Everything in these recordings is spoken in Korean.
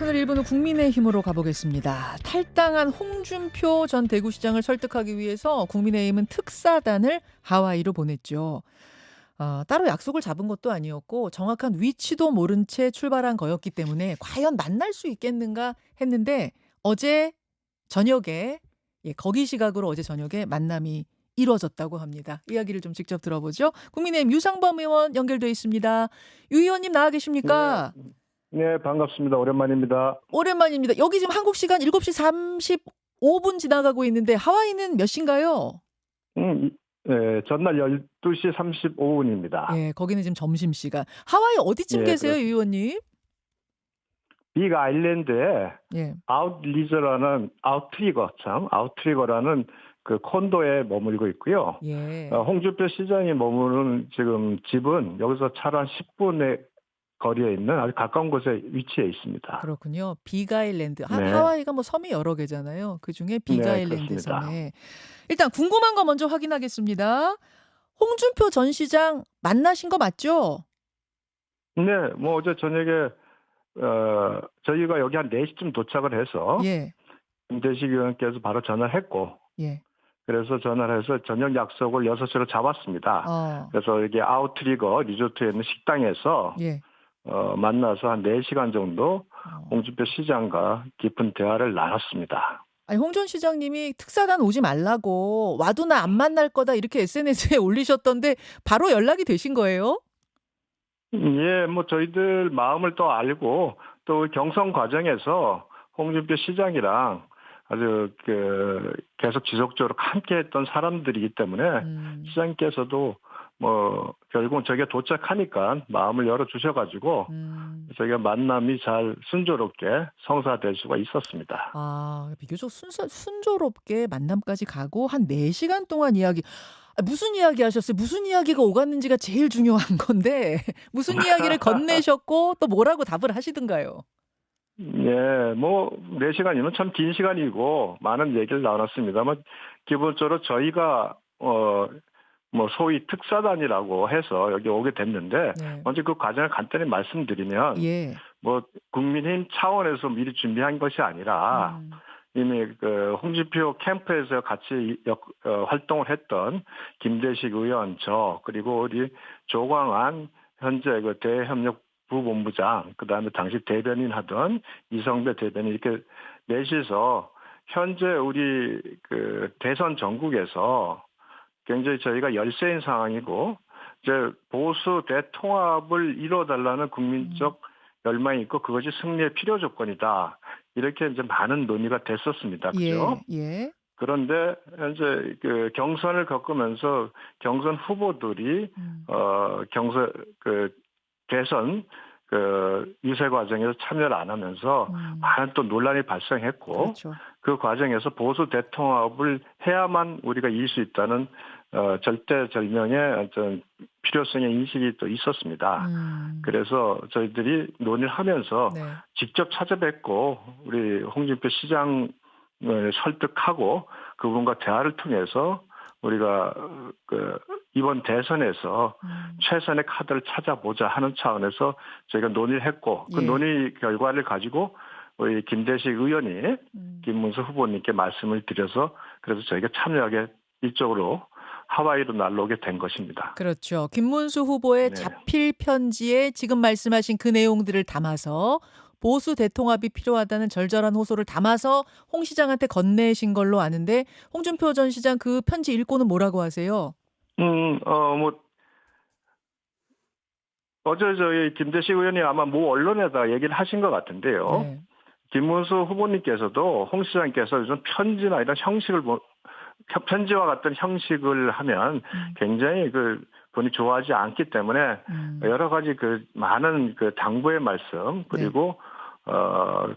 오늘 1부는 국민의힘으로 가보겠습니다. 탈당한 홍준표 전 대구시장을 설득하기 위해서 국민의힘은 특사단을 하와이로 보냈죠. 따로 약속을 잡은 것도 아니었고 정확한 위치도 모른 채 출발한 거였기 때문에 과연 만날 수 있겠는가 했는데 어제 저녁에 거기 시각으로 어제 저녁에 만남이 이루어졌다고 합니다. 이야기를 좀 직접 들어보죠. 국민의힘 유상범 의원 연결돼 있습니다. 유 의원님 나와 네, 계십니까? 네, 반갑습니다. 오랜만입니다. 오랜만입니다. 여기 지금 한국 시간 7시 35분 지나가고 있는데 하와이는 몇 시인가요? 전날 12시 35분입니다. 예, 거기는 지금 점심시간. 하와이 어디쯤 예, 계세요, 유 그렇습니다. 의원님? 빅 아일랜드에 예. 아웃트리거라는 그 콘도에 머물고 있고요. 예. 홍준표 시장이 머무는 지금 집은 여기서 차로 한 10분의 거리에 있는 아주 가까운 곳에 위치해 있습니다. 그렇군요. 빅아일랜드. 네, 하와이가 뭐 섬이 여러 개잖아요. 그중에 네, 빅아일랜드 그렇습니다. 섬에. 일단 궁금한 거 먼저 확인하겠습니다. 홍준표 전 시장 만나신 거 맞죠? 네, 뭐 어제 저녁에 저희가 여기 한 4시쯤 도착을 해서 예. 김대식 의원께서 바로 전화를 했고, 예. 그래서 전화를 해서 저녁 약속을 6시로 잡았습니다. 어. 그래서 여기 아웃트리거 리조트에 있는 식당에서 예. 만나서 한 4시간 정도 어. 홍준표 시장과 깊은 대화를 나눴습니다. 아니, 홍 전 시장님이 특사단 오지 말라고 와도 나 안 만날 거다 이렇게 SNS에 올리셨던데 바로 연락이 되신 거예요? 예, 뭐 저희들 마음을 또 알고 또 경선 과정에서 홍준표 시장이랑 아주 계속 지속적으로 함께했던 사람들이기 때문에 시장님께서도 뭐 결국은 저게 도착하니까 마음을 열어 주셔가지고 저희가 만남이 잘 순조롭게 성사될 수가 있었습니다. 비교적 순조롭게 만남까지 가고 한 4시간 동안 이야기. 무슨 이야기 하셨어요? 무슨 이야기가 오갔는지가 제일 중요한 건데 무슨 이야기를 건네셨고 또 뭐라고 답을 하시던가요? 예, 뭐 4시간이면 참 긴 시간이고 많은 얘기를 나눴습니다만 기본적으로 저희가 뭐 소위 특사단이라고 해서 여기 오게 됐는데 네. 먼저 그 과정을 간단히 말씀드리면 예. 뭐 국민의힘 차원에서 미리 준비한 것이 아니라 이미 그 홍준표 캠프에서 같이 활동을 했던 김대식 의원 그리고 우리 조광안 현재 그 대협력 부본부장 그다음에 당시 대변인 하던 이성배 대변인 이렇게 넷이서 현재 우리 그 대선 전국에서 굉장히 저희가 열세인 상황이고 이제 보수 대통합을 이뤄달라는 국민적 열망이 있고 그것이 승리의 필요 조건이다. 이렇게 이제 많은 논의가 됐었습니다. 그죠? 예. 예. 그런데 현재 그 경선을 겪으면서 경선 후보들이 경선 대선 유세 과정에서 참여를 안 하면서 많은 또 논란이 발생했고 그렇죠. 그 과정에서 보수 대통합을 해야만 우리가 이길 수 있다는 절대절명의 어떤 필요성의 인식이 또 있었습니다. 그래서 저희들이 논의를 하면서 네. 직접 찾아뵙고 우리 홍준표 시장을 설득하고 그분과 대화를 통해서 우리가 이번 대선에서 최선의 카드를 찾아보자 하는 차원에서 저희가 논의를 했고 그 예. 논의 결과를 가지고 우리 김대식 의원이 김문수 후보님께 말씀을 드려서 그래서 저희가 참여하게 이쪽으로 하와이로 날아오게 된 것입니다. 그렇죠. 김문수 후보의 네. 자필 편지에 지금 말씀하신 그 내용들을 담아서 보수 대통합이 필요하다는 절절한 호소를 담아서 홍 시장한테 건네신 걸로 아는데 홍준표 전 시장 그 편지 읽고는 뭐라고 하세요? 뭐 어제 저희 김대식 의원이 아마 모 언론에다 얘기를 하신 것 같은데요. 네. 김문수 후보님께서도 홍 시장께서 요즘 편지나 이런 형식을 편지와 같은 형식을 하면 굉장히 본인이 좋아하지 않기 때문에 여러 가지 많은 당부의 말씀 그리고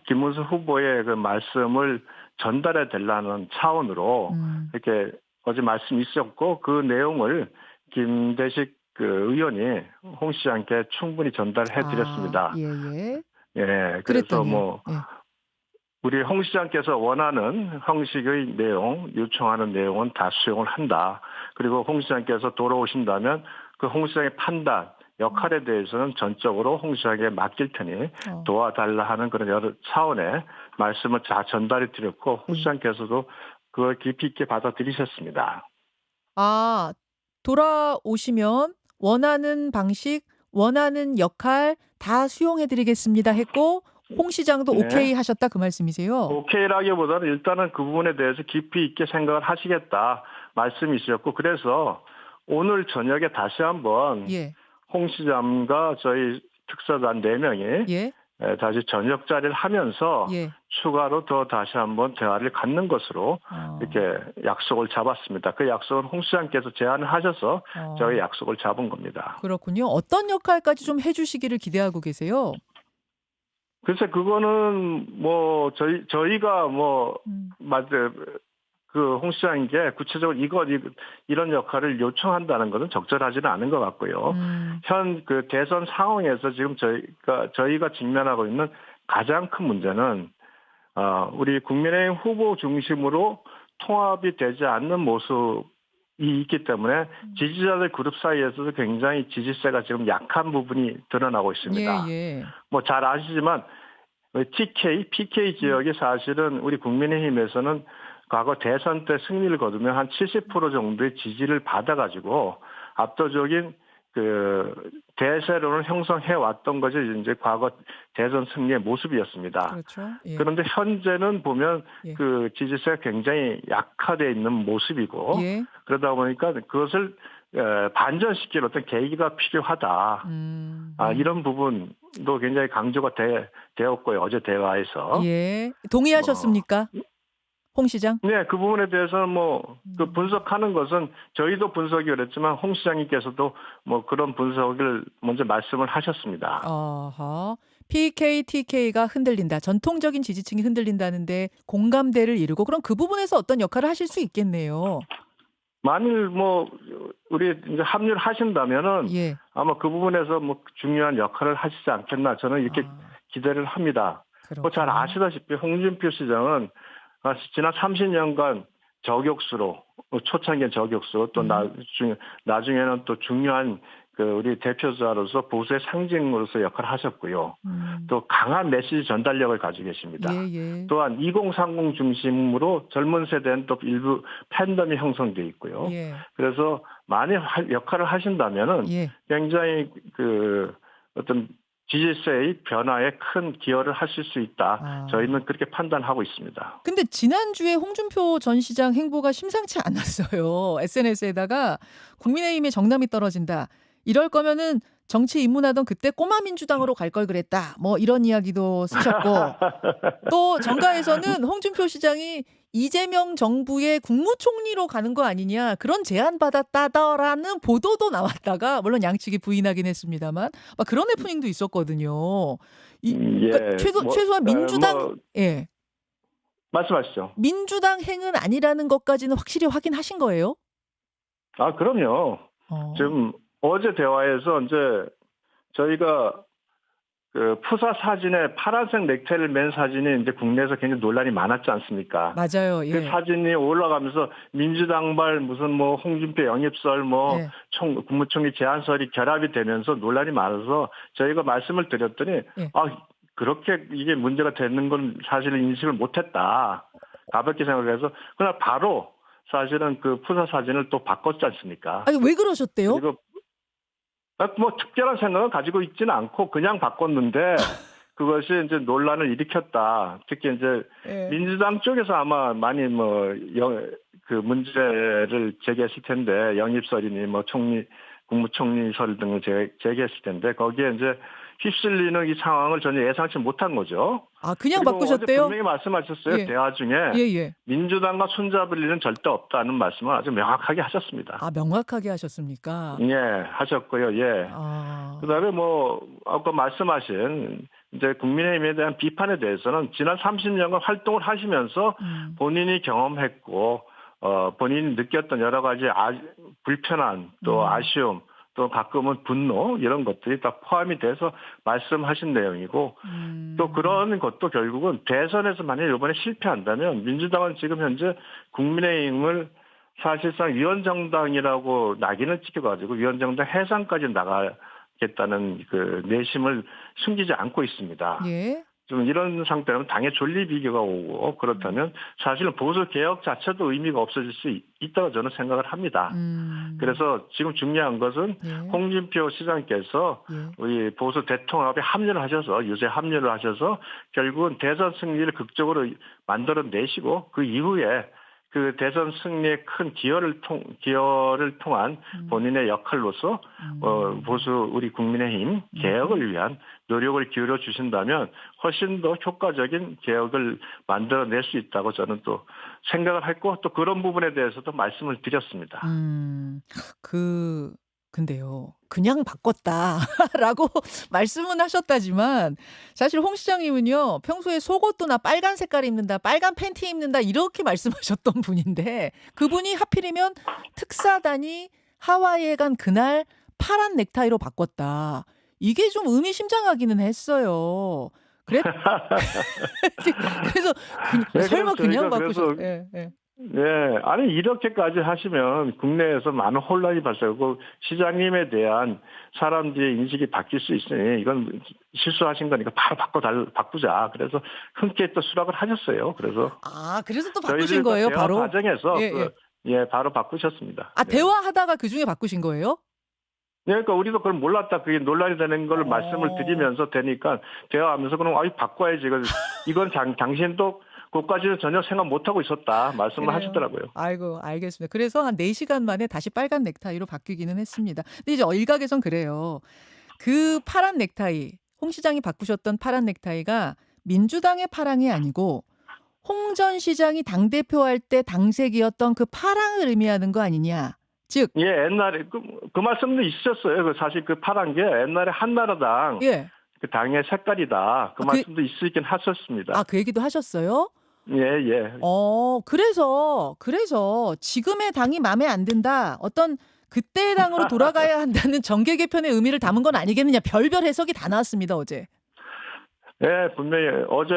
김문수 후보의 그 말씀을 전달해 달라는 차원으로 이렇게 어제 말씀이 있었고 그 내용을 김대식 의원이 홍 시장께 충분히 전달해 드렸습니다. 예. 예, 그래서 그랬더니요. 뭐 예. 우리 홍 시장께서 원하는 형식의 내용, 요청하는 내용은 다 수용을 한다. 그리고 홍 시장께서 돌아오신다면 그 홍 시장의 판단, 역할에 대해서는 전적으로 홍 시장에게 맡길 테니 도와달라 하는 그런 여러 차원의 말씀을 다 전달해 드렸고 홍 시장께서도 그걸 깊이 있게 받아들이셨습니다. 아, 돌아오시면 원하는 방식, 원하는 역할 다 수용해 드리겠습니다 했고 홍 시장도 네. 오케이 하셨다 그 말씀이세요? 오케이라기보다는 일단은 그 부분에 대해서 깊이 있게 생각을 하시겠다 말씀이 있으셨고 그래서 오늘 저녁에 다시 한번 예. 홍 시장과 저희 특사단 4명이 예. 다시 저녁 자리를 하면서 예. 추가로 더 다시 한번 대화를 갖는 것으로 이렇게 약속을 잡았습니다. 그 약속은 홍 시장께서 제안을 하셔서 저희 약속을 잡은 겁니다. 그렇군요. 어떤 역할까지 좀 해주시기를 기대하고 계세요? 글쎄 그거는 뭐 저희가 뭐 그 홍 시장에게 구체적으로 이런 역할을 요청한다는 것은 적절하지는 않은 것 같고요. 현 그 대선 상황에서 지금 저희가 직면하고 있는 가장 큰 문제는 우리 국민의힘 후보 중심으로 통합이 되지 않는 모습이 있기 때문에 지지자들 그룹 사이에서도 굉장히 지지세가 지금 약한 부분이 드러나고 있습니다. 예. 뭐 잘 아시지만 PK 지역이 사실은 우리 국민의힘에서는 과거 대선 때 승리를 거두면 한 70% 정도의 지지를 받아가지고 압도적인 그 대세론을 형성해 왔던 것이 이제 과거 대선 승리의 모습이었습니다. 그렇죠. 예. 그런데 현재는 보면 그 지지세가 굉장히 약화되어 있는 모습이고 그러다 보니까 그것을 반전시킬 어떤 계기가 필요하다. 이런 부분도 굉장히 강조가 되었고요. 어제 대화에서. 예. 동의하셨습니까? 홍 시장? 네, 그 부분에 대해서는 그 분석하는 것은 저희도 분석이 어렵지만 홍 시장님께서도 뭐 그런 분석을 먼저 말씀을 하셨습니다. PK, TK가 흔들린다. 전통적인 지지층이 흔들린다는데 공감대를 이루고 그럼 그 부분에서 어떤 역할을 하실 수 있겠네요. 만일 우리 이제 합류를 하신다면은 아마 그 부분에서 중요한 역할을 하시지 않겠나 저는 이렇게 기대를 합니다. 잘 아시다시피 홍준표 시장은 지난 30년간 저격수로 초창기 저격수로 또 나중에는 또 중요한 그 우리 대표자로서 보수의 상징으로서 역할을 하셨고요. 또 강한 메시지 전달력을 가지고 계십니다. 또한 2030 중심으로 젊은 세대는 또 일부 팬덤이 형성돼 있고요. 그래서 만약 역할을 하신다면은 굉장히 그 어떤 지지세의 변화에 큰 기여를 하실 수 있다. 저희는 그렇게 판단하고 있습니다. 근데 지난주에 홍준표 전 시장 행보가 심상치 않았어요. SNS에다가 국민의힘의 정남이 떨어진다. 이럴 거면은 정치 입문하던 그때 꼬마 민주당으로 갈 걸 그랬다. 뭐 이런 이야기도 쓰셨고 또 정가에서는 홍준표 시장이 이재명 정부의 국무총리로 가는 거 아니냐 그런 제안 받았다라는 보도도 나왔다가 물론 양측이 부인하긴 했습니다만 막 그런 해프닝도 있었거든요. 그러니까 최소한 민주당 말씀하시죠. 민주당 행은 아니라는 것까지는 확실히 확인하신 거예요? 그럼요. 지금 어제 대화에서 이제 저희가 그 푸사 사진에 파란색 넥타이를 맨 사진이 이제 국내에서 굉장히 논란이 많았지 않습니까? 맞아요. 그 사진이 올라가면서 민주당발 무슨 홍준표 영입설 국무총리 제안설이 결합이 되면서 논란이 많아서 저희가 말씀을 드렸더니 그렇게 이게 문제가 되는 건 사실은 인식을 못했다. 가볍게 생각해서 그날 바로 사실은 그 푸사 사진을 또 바꿨지 않습니까? 아니 왜 그러셨대요? 그리고 특별한 생각은 가지고 있지는 않고 그냥 바꿨는데 그것이 이제 논란을 일으켰다. 특히 이제 민주당 쪽에서 아마 많이 그 문제를 제기했을 텐데 영입설이니 국무총리설 등을 제기했을 텐데 거기에 이제 휩쓸리는 이 상황을 전혀 예상치 못한 거죠. 그냥 바꾸셨대요? 어제 분명히 말씀하셨어요. 대화 중에 민주당과 손잡을 일은 절대 없다는 말씀을 아주 명확하게 하셨습니다. 명확하게 하셨습니까? 하셨고요. 그다음에 아까 말씀하신 이제 국민의힘에 대한 비판에 대해서는 지난 30년간 활동을 하시면서 본인이 경험했고 본인이 느꼈던 여러 가지 불편한 또 아쉬움 또 가끔은 분노 이런 것들이 다 포함이 돼서 말씀하신 내용이고 또 그런 것도 결국은 대선에서 만약 이번에 실패한다면 민주당은 지금 현재 국민의힘을 사실상 위원정당이라고 낙인을 찍혀가지고 위원정당 해산까지 나갈 하겠다는 그 내심을 숨기지 않고 있습니다. 예. 좀 이런 상태라면 당의 존립 위기가 오고 그렇다면 사실은 보수 개혁 자체도 의미가 없어질 수 있다고 저는 생각을 합니다. 음. 그래서 지금 중요한 것은 예. 홍준표 시장께서 예. 우리 보수 대통합에 합류를 하셔서 유세 합류를 하셔서 결국은 대선 승리를 극적으로 만들어내시고 그 이후에 그 대선 승리에 큰 기여를 통한 본인의 역할로서 보수 우리 국민의힘 개혁을 위한 노력을 기울여 주신다면 훨씬 더 효과적인 개혁을 만들어낼 수 있다고 저는 또 생각을 했고 또 그런 부분에 대해서도 말씀을 드렸습니다. 근데요. "그냥 바꿨다."라고 말씀은 하셨다지만 사실 홍 시장님은요. 평소에 "속옷도 나 빨간 색깔 입는다. 빨간 팬티 입는다." 이렇게 말씀하셨던 분인데 그분이 하필이면 특사단이 하와이에 간 그날 파란 넥타이로 바꿨다. 이게 좀 의미심장하기는 했어요. 그랬 그래서 네, 설마 그래서 그냥 저희가 바꾸셨 그래서 예 예. 네, 아니 이렇게까지 하시면 국내에서 많은 혼란이 발생하고 시장님에 대한 사람들의 인식이 바뀔 수 있으니 이건 실수하신 거니까 바로 바꾸자. 그래서 흔쾌히 또 수락을 하셨어요. 그래서 그래서 또 바꾸신 저희들과 거예요, 대화 바로? 과정에서 예예. 바로 바꾸셨습니다. 네. 대화하다가 그중에 바꾸신 거예요? 네, 그러니까 우리도 그걸 몰랐다. 그게 논란이 되는 걸 말씀을 어. 드리면서 되니까 대화하면서 그럼 바꿔야지. 이건 당신도 그것까지는 전혀 생각 못하고 있었다. 말씀을 그래요. 하시더라고요. 아이고 알겠습니다. 그래서 한 4 시간 만에 다시 빨간 넥타이로 바뀌기는 했습니다. 근데 이제 일각에선 그래요. 그 파란 넥타이, 홍 시장이 바꾸셨던 파란 넥타이가 민주당의 파랑이 아니고 홍 전 시장이 당대표 할 때 당색이었던 그 파랑을 의미하는 거 아니냐. 즉 예, 옛날에 그 말씀도 있으셨어요. 사실 그 파란 게 옛날에 한나라당 예. 그 당의 색깔이다. 그 아 말씀도 있으긴 하셨습니다. 그 얘기도 하셨어요? 예, 예. 그래서 지금의 당이 마음에 안 든다. 어떤 그때의 당으로 돌아가야 한다는 정계 개편의 의미를 담은 건 아니겠느냐. 별별 해석이 다 나왔습니다, 어제. 예, 분명히 어제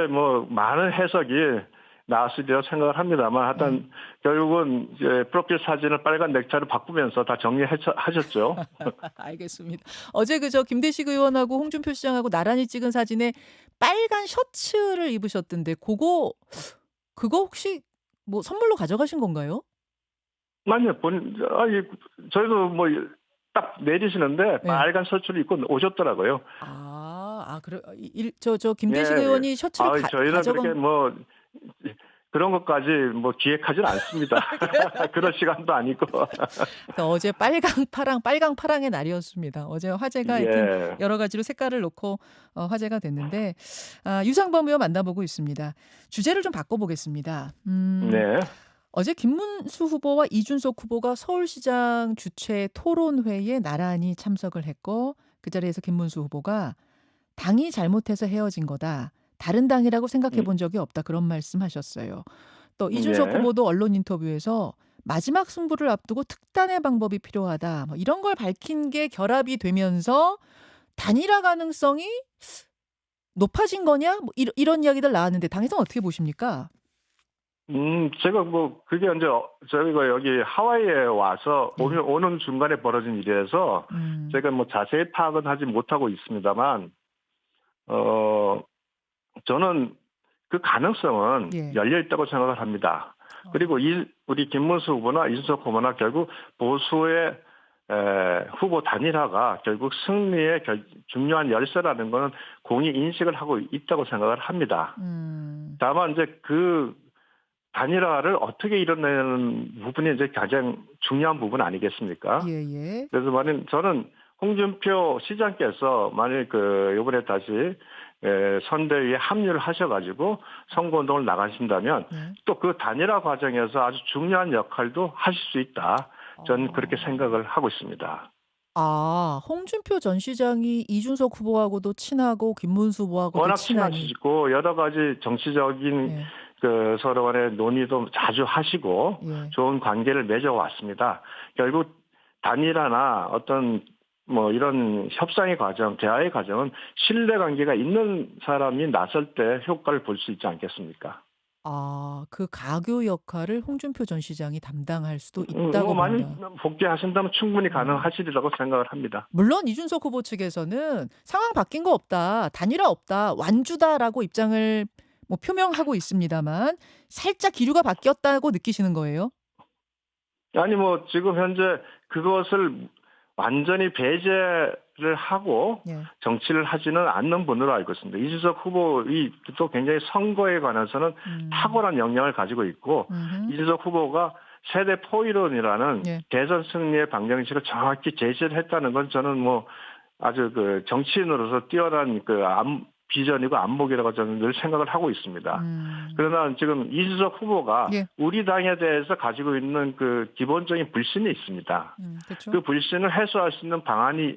많은 해석이 나왔으리라고 생각을 합니다만 하여튼 결국은 이제 프로필 사진을 빨간 넥타이로 바꾸면서 다 정리하셨죠. 알겠습니다. 어제 김대식 의원하고 홍준표 시장하고 나란히 찍은 사진에 빨간 셔츠를 입으셨던데 그거 혹시 뭐 선물로 가져가신 건가요? 아니요, 저희도 딱 내리시는데 네. 빨간 셔츠를 입고 오셨더라고요. 그래 김대식 예, 의원이 예. 셔츠를 저희는 가져간 그렇게 그런 것까지 기획하진 않습니다. 그럴 시간도 아니고. 어제 빨강 파랑의 날이었습니다. 어제 화제가 하여튼 예. 여러 가지로 색깔을 놓고 화제가 됐는데 유상범 의원 만나보고 있습니다. 주제를 좀 바꿔보겠습니다. 네. 어제 김문수 후보와 이준석 후보가 서울시장 주최 토론회에 나란히 참석을 했고 그 자리에서 김문수 후보가 당이 잘못해서 헤어진 거다. 다른 당이라고 생각해 본 적이 없다. 그런 말씀하셨어요. 또 이준석 네. 후보도 언론 인터뷰에서 마지막 승부를 앞두고 특단의 방법이 필요하다. 이런 걸 밝힌 게 결합이 되면서 단일화 가능성이 높아진 거냐? 이런 이야기들 나왔는데 당에서는 어떻게 보십니까? 제가 그게 이제 저희가 여기 하와이에 와서 오는 중간에 벌어진 일이라서 제가 자세히 파악은 하지 못하고 있습니다만, 저는 그 가능성은 열려 있다고 생각을 합니다. 그리고 우리 김문수 후보나 이준석 후보나 결국 보수의 후보 단일화가 결국 승리의 중요한 열쇠라는 것은 공히 인식을 하고 있다고 생각을 합니다. 다만 이제 그 단일화를 어떻게 이뤄내는 부분이 이제 가장 중요한 부분 아니겠습니까? 예. 그래서 저는 홍준표 시장께서 만일 이번에 다시 선대위에 합류를 하셔가지고 선거운동을 나가신다면 또 그 단일화 과정에서 아주 중요한 역할도 하실 수 있다. 저는 그렇게 생각을 하고 있습니다. 홍준표 전 시장이 이준석 후보하고도 친하고 김문수 후보하고도 워낙 친하니. 친하시고 여러 가지 정치적인 서로 간의 논의도 자주 하시고 좋은 관계를 맺어왔습니다. 결국 단일화나 어떤 이런 협상의 과정, 대화의 과정은 신뢰관계가 있는 사람이 나설 때 효과를 볼 수 있지 않겠습니까? 그 가교 역할을 홍준표 전 시장이 담당할 수도 있다고 많이 본다. 복귀하신다면 충분히 음. 가능하시리라고 생각을 합니다. 물론 이준석 후보 측에서는 상황 바뀐 거 없다, 단일화 없다, 완주다라고 입장을 뭐 표명하고 있습니다만 살짝 기류가 바뀌었다고 느끼시는 거예요? 아니 뭐 지금 현재 그것을 완전히 배제를 하고 예. 정치를 하지는 않는 분으로 알고 있습니다. 이준석 후보의 또 굉장히 선거에 관해서는 탁월한 역량을 가지고 있고 음흠. 이준석 후보가 세대 포이론이라는 예. 대선 승리의 방정식을 정확히 제시를 했다는 건 저는 뭐 아주 그 정치인으로서 뛰어난 비전이고 안목이라고 저는 늘 생각을 하고 있습니다. 그러나 지금 이준석 후보가 예. 우리 당에 대해서 가지고 있는 그 기본적인 불신이 있습니다. 그렇죠. 그 불신을 해소할 수 있는 방안이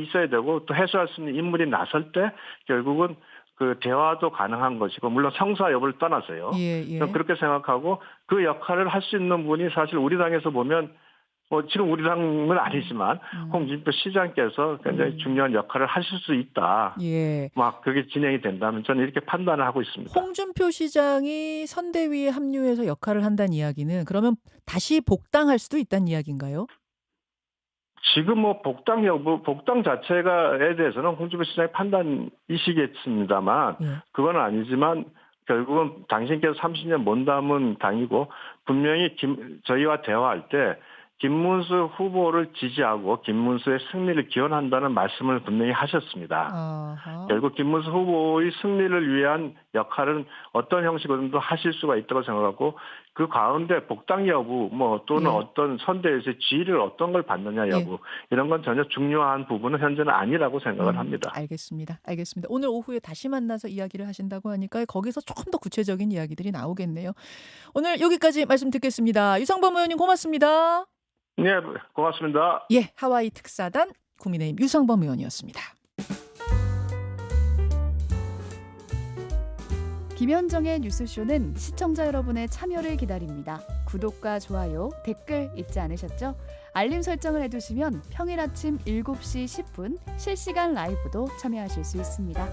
있어야 되고 또 해소할 수 있는 인물이 나설 때 결국은 그 대화도 가능한 것이고 물론 성사 여부를 떠나서요. 예, 예. 저는 그렇게 생각하고 그 역할을 할 수 있는 분이 사실 우리 당에서 보면 지금 우리 당은 아니지만 홍준표 시장께서 굉장히 중요한 역할을 하실 수 있다. 예. 막 그게 진행이 된다면 저는 이렇게 판단을 하고 있습니다. 홍준표 시장이 선대위에 합류해서 역할을 한다는 이야기는 그러면 다시 복당할 수도 있다는 이야기인가요? 지금 뭐 복당 자체가에 대해서는 홍준표 시장의 판단이시겠습니다만 예. 그건 아니지만 결국은 당신께서 30년 몸담은 당이고 분명히 저희와 대화할 때 김문수 후보를 지지하고 김문수의 승리를 기원한다는 말씀을 분명히 하셨습니다. 아하. 결국 김문수 후보의 승리를 위한 역할은 어떤 형식으로든 하실 수가 있다고 생각하고 그 가운데 복당 여부 또는 예. 어떤 선대에서의 지위를 어떤 걸 받느냐 여부 이런 건 전혀 중요한 부분은 현재는 아니라고 생각을 합니다. 알겠습니다. 오늘 오후에 다시 만나서 이야기를 하신다고 하니까 거기서 조금 더 구체적인 이야기들이 나오겠네요. 오늘 여기까지 말씀 듣겠습니다. 유상범 의원님 고맙습니다. 네, 고맙습니다. 예, 하와이 특사단 국민의힘 유상범 의원이었습니다. 김현정의 뉴스쇼는 시청자 여러분의 참여를 기다립니다. 구독과 좋아요, 댓글 잊지 않으셨죠? 알림 설정을 해두시면 평일 아침 7시 10분 실시간 라이브도 참여하실 수 있습니다.